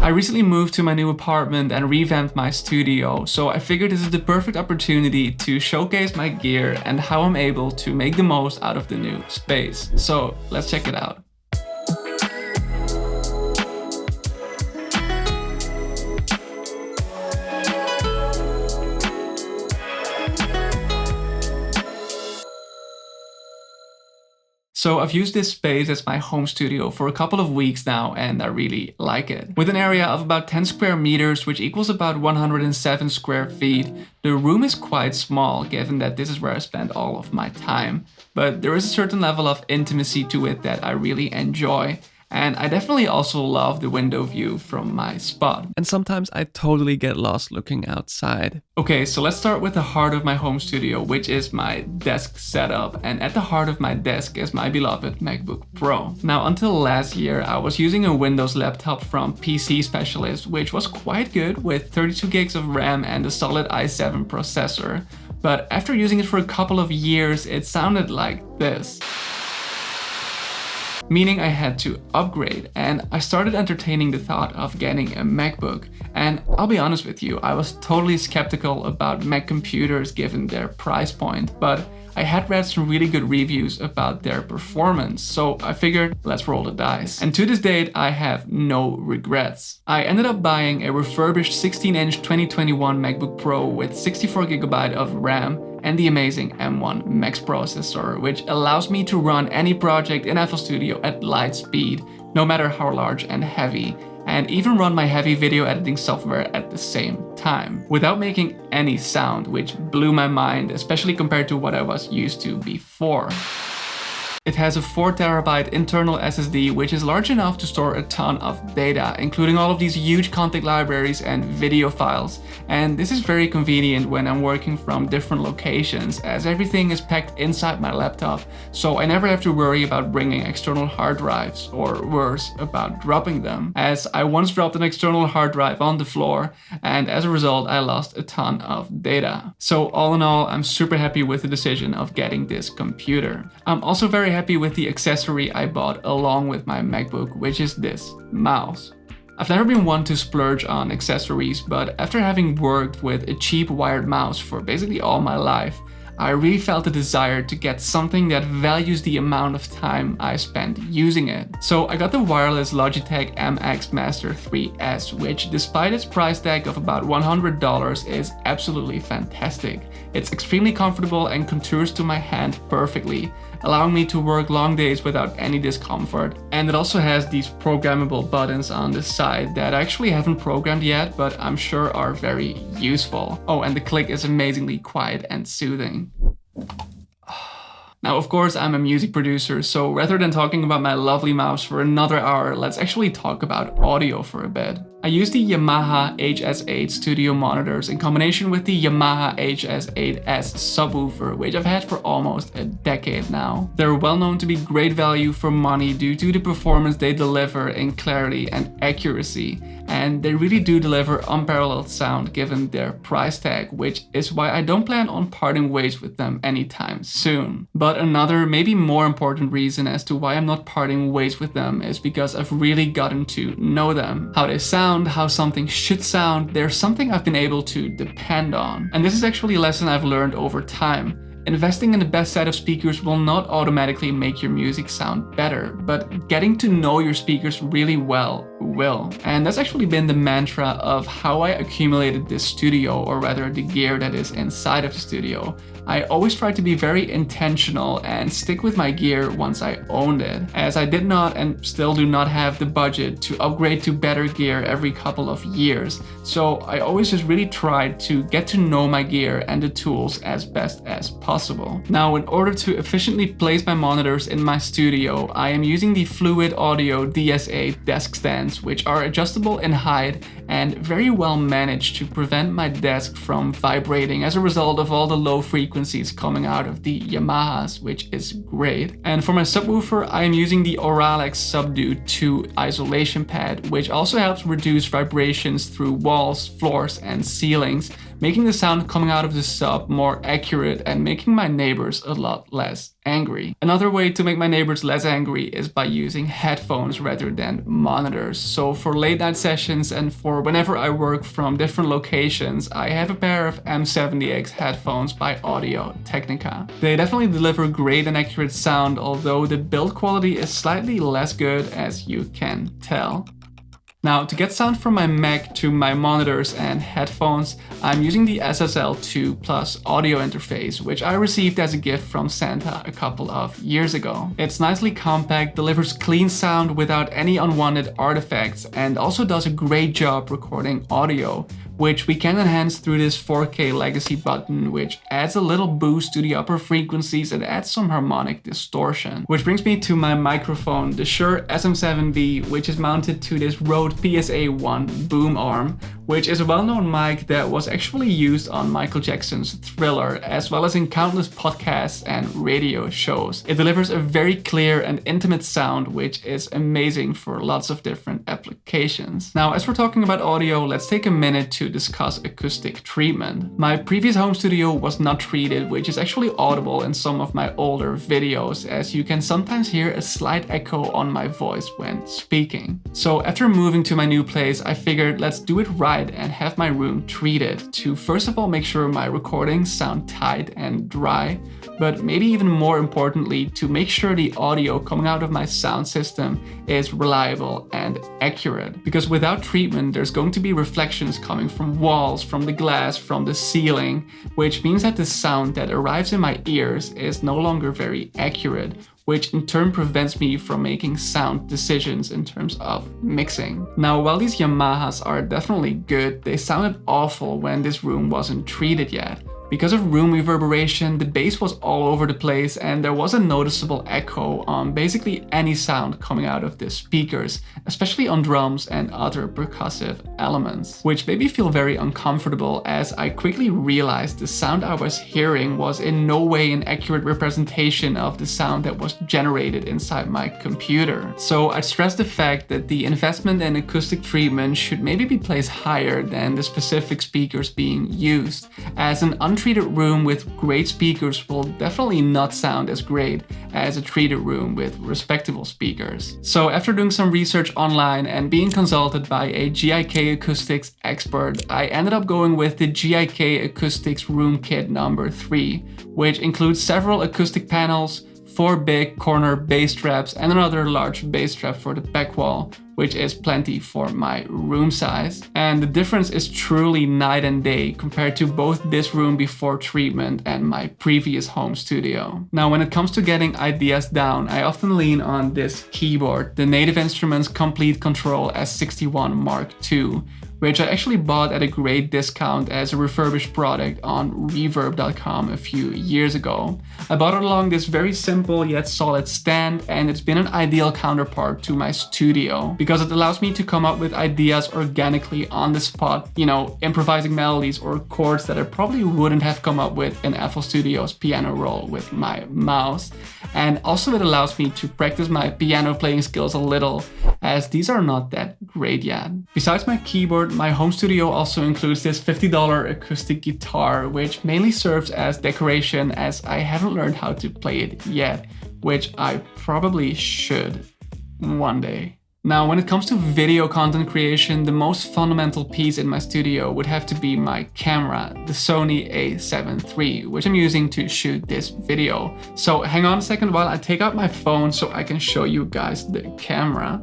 I recently moved to my new apartment and revamped my studio, so I figured this is the perfect opportunity to showcase my gear and how I'm able to make the most out of the new space. So let's check it out. So I've used this space as my home studio for a couple of weeks now, and I really like it. With an area of about 10 square meters, which equals about 107 square feet, the room is quite small, given that this is where I spend all of my time. But there is a certain level of intimacy to it that I really enjoy. And I definitely also love the window view from my spot. And sometimes I totally get lost looking outside. Okay, so let's start with the heart of my home studio, which is my desk setup. And at the heart of my desk is my beloved MacBook Pro. Now, until last year, I was using a Windows laptop from PC Specialist, which was quite good with 32 gigs of RAM and a solid i7 processor. But after using it for a couple of years, it sounded like this. Meaning I had to upgrade, and I started entertaining the thought of getting a MacBook. And I'll be honest with you, I was totally skeptical about Mac computers given their price point, but I had read some really good reviews about their performance, so I figured let's roll the dice. And to this date, I have no regrets. I ended up buying a refurbished 16-inch 2021 MacBook Pro with 64GB of RAM and the amazing M1 Max processor, which allows me to run any project in FL Studio at light speed, no matter how large and heavy, and even run my heavy video editing software at the same time, without making any sound, which blew my mind, especially compared to what I was used to before. It has a 4TB internal SSD, which is large enough to store a ton of data, including all of these huge content libraries and video files. And this is very convenient when I'm working from different locations, as everything is packed inside my laptop, so I never have to worry about bringing external hard drives, or worse, about dropping them, as I once dropped an external hard drive on the floor, and as a result I lost a ton of data. So all in all, I'm super happy with the decision of getting this computer. I'm also very happy with the accessory I bought along with my MacBook, which is this mouse. I've never been one to splurge on accessories, but after having worked with a cheap wired mouse for basically all my life, I really felt a desire to get something that values the amount of time I spent using it. So I got the wireless Logitech MX Master 3S, which despite its price tag of about $100 is absolutely fantastic. It's extremely comfortable and contours to my hand perfectly, allowing me to work long days without any discomfort. And it also has these programmable buttons on the side that I actually haven't programmed yet, but I'm sure are very useful. Oh, and the click is amazingly quiet and soothing. Now, of course, I'm a music producer, so rather than talking about my lovely mouse for another hour, let's actually talk about audio for a bit. I use the Yamaha HS8 studio monitors in combination with the Yamaha HS8S subwoofer, which I've had for almost a decade now. They're well known to be great value for money due to the performance they deliver in clarity and accuracy, and they really do deliver unparalleled sound given their price tag, which is why I don't plan on parting ways with them anytime soon. But another, maybe more important reason as to why I'm not parting ways with them is because I've really gotten to know them. How they sound, how something should sound, they're something I've been able to depend on. And this is actually a lesson I've learned over time. Investing in the best set of speakers will not automatically make your music sound better, but getting to know your speakers really well will. And that's actually been the mantra of how I accumulated this studio, or rather the gear that is inside of the studio. I always try to be very intentional and stick with my gear once I owned it, as I did not and still do not have the budget to upgrade to better gear every couple of years. So I always just really tried to get to know my gear and the tools as best as possible. Now, in order to efficiently place my monitors in my studio, I am using the Fluid Audio DS8 desk stands, which are adjustable in height and very well managed to prevent my desk from vibrating as a result of all the low frequencies coming out of the Yamahas, which is great. And for my subwoofer, I am using the Auralex Subdue 2 isolation pad, which also helps reduce vibrations through walls, floors, and ceilings, making the sound coming out of the sub more accurate and making my neighbors a lot less angry. Another way to make my neighbors less angry is by using headphones rather than monitors. So for late night sessions and for whenever I work from different locations, I have a pair of M70X headphones by Audio-Technica. They definitely deliver great and accurate sound, although the build quality is slightly less good, as you can tell. Now, to get sound from my Mac to my monitors and headphones, I'm using the SSL2 Plus audio interface, which I received as a gift from Santa a couple of years ago. It's nicely compact, delivers clean sound without any unwanted artifacts, and also does a great job recording audio, which we can enhance through this 4K legacy button, which adds a little boost to the upper frequencies and adds some harmonic distortion. Which brings me to my microphone, the Shure SM7B, which is mounted to this Rode PSA-1 boom arm, which is a well-known mic that was actually used on Michael Jackson's Thriller, as well as in countless podcasts and radio shows. It delivers a very clear and intimate sound, which is amazing for lots of different applications. Now, as we're talking about audio, let's take a minute to discuss acoustic treatment. My previous home studio was not treated, which is actually audible in some of my older videos, as you can sometimes hear a slight echo on my voice when speaking. So after moving to my new place, I figured let's do it right and have my room treated to first of all make sure my recordings sound tight and dry, but maybe even more importantly to make sure the audio coming out of my sound system is reliable and accurate. Because without treatment, there's going to be reflections coming from walls, from the glass, from the ceiling, which means that the sound that arrives in my ears is no longer very accurate, which in turn prevents me from making sound decisions in terms of mixing. Now, while these Yamahas are definitely good, they sounded awful when this room wasn't treated yet. Because of room reverberation, the bass was all over the place and there was a noticeable echo on basically any sound coming out of the speakers, especially on drums and other percussive elements, which made me feel very uncomfortable as I quickly realized the sound I was hearing was in no way an accurate representation of the sound that was generated inside my computer. So I stressed the fact that the investment in acoustic treatment should maybe be placed higher than the specific speakers being used, as an untreated room with great speakers will definitely not sound as great as a treated room with respectable speakers. So after doing some research online and being consulted by a GIK acoustics expert, I ended up going with the GIK Acoustics Room Kit number 3, which includes several acoustic panels, 4 big corner bass traps and another large bass trap for the back wall, which is plenty for my room size. And the difference is truly night and day compared to both this room before treatment and my previous home studio. Now, when it comes to getting ideas down, I often lean on this keyboard, the Native Instruments Complete Control S61 Mark II, which I actually bought at a great discount as a refurbished product on reverb.com a few years ago. I bought it along this very simple yet solid stand, and it's been an ideal counterpart to my studio because it allows me to come up with ideas organically on the spot, you know, improvising melodies or chords that I probably wouldn't have come up with in FL Studio's piano roll with my mouse. And also it allows me to practice my piano playing skills a little, as these are not that great yet. Besides my keyboard, my home studio also includes this $50 acoustic guitar, which mainly serves as decoration as I haven't learned how to play it yet, which I probably should one day. Now, when it comes to video content creation, the most fundamental piece in my studio would have to be my camera, the Sony a7 III, which I'm using to shoot this video. So hang on a second while I take out my phone so I can show you guys the camera.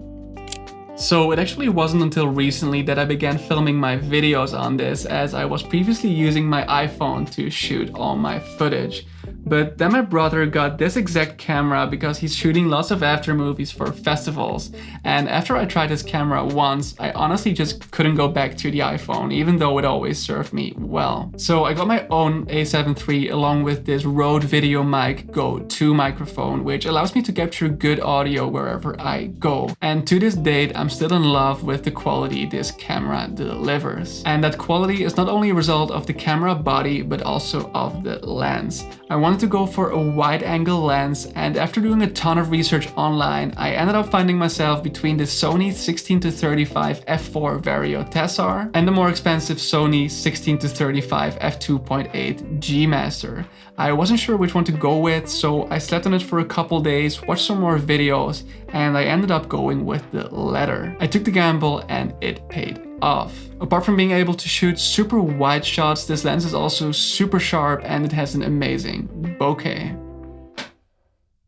So it actually wasn't until recently that I began filming my videos on this, as I was previously using my iPhone to shoot all my footage. But then my brother got this exact camera because he's shooting lots of after movies for festivals. And after I tried his camera once, I honestly just couldn't go back to the iPhone, even though it always served me well. So I got my own a7 III along with this Rode Video Mic Go 2 microphone, which allows me to capture good audio wherever I go. And to this date, I'm still in love with the quality this camera delivers. And that quality is not only a result of the camera body, but also of the lens. I wanted wanted to go for a wide angle lens, and after doing a ton of research online, I ended up finding myself between the Sony 16-35 f4 Vario Tessar and the more expensive Sony 16-35 f2.8 G Master. I wasn't sure which one to go with, so I slept on it for a couple days, watched some more videos, and I ended up going with the latter. I took the gamble and it paid off. Apart from being able to shoot super wide shots, this lens is also super sharp and it has an amazing bokeh.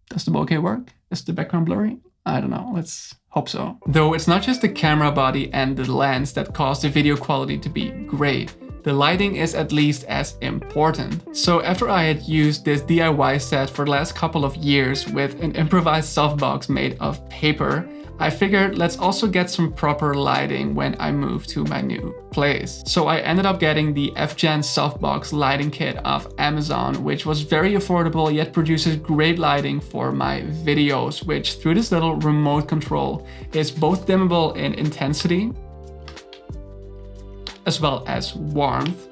Does the bokeh work? Is the background blurry? I don't know, let's hope so. Though it's not just the camera body and the lens that cause the video quality to be great. The lighting is at least as important. So after I had used this DIY set for the last couple of years with an improvised softbox made of paper, I figured let's also get some proper lighting when I move to my new place. So I ended up getting the F-Gen softbox lighting kit off Amazon, which was very affordable yet produces great lighting for my videos, which through this little remote control is both dimmable in intensity as well as warmth,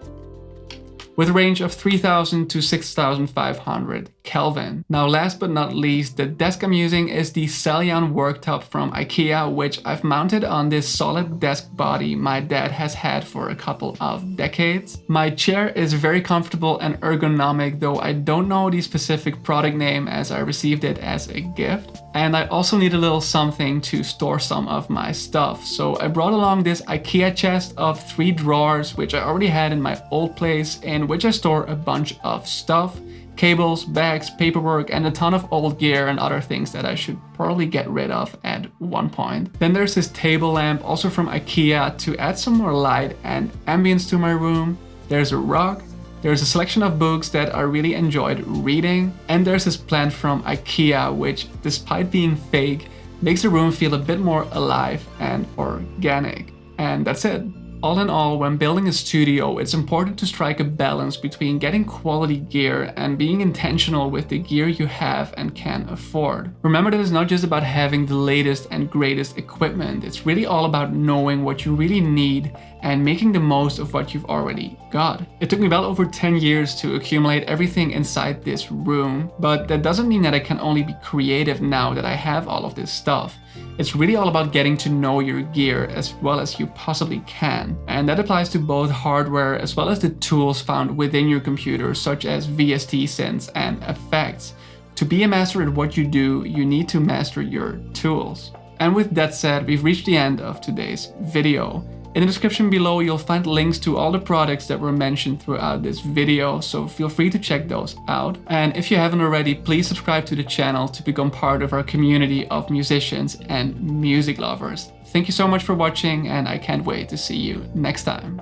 with a range of 3000 to 6500 Kelvin. Now last but not least, the desk I'm using is the Celion worktop from IKEA, which I've mounted on this solid desk body my dad has had for a couple of decades. My chair is very comfortable and ergonomic, though I don't know the specific product name as I received it as a gift. And I also need a little something to store some of my stuff. So I brought along this IKEA chest of 3 drawers, which I already had in my old place, in which I store a bunch of stuff. Cables, bags, paperwork, and a ton of old gear and other things that I should probably get rid of at one point. Then there's this table lamp, also from IKEA, to add some more light and ambience to my room. There's a rug. There's a selection of books that I really enjoyed reading. And there's this plant from IKEA, which, despite being fake, makes the room feel a bit more alive and organic. And that's it. All in all, when building a studio, it's important to strike a balance between getting quality gear and being intentional with the gear you have and can afford. Remember that it's not just about having the latest and greatest equipment, it's really all about knowing what you really need and making the most of what you've already got. It took me well over 10 years to accumulate everything inside this room, but that doesn't mean that I can only be creative now that I have all of this stuff. It's really all about getting to know your gear as well as you possibly can. And that applies to both hardware as well as the tools found within your computer, such as VST synths and effects. To be a master at what you do, you need to master your tools. And with that said, we've reached the end of today's video. In the description below, you'll find links to all the products that were mentioned throughout this video, so feel free to check those out. And if you haven't already, please subscribe to the channel to become part of our community of musicians and music lovers. Thank you so much for watching, and I can't wait to see you next time.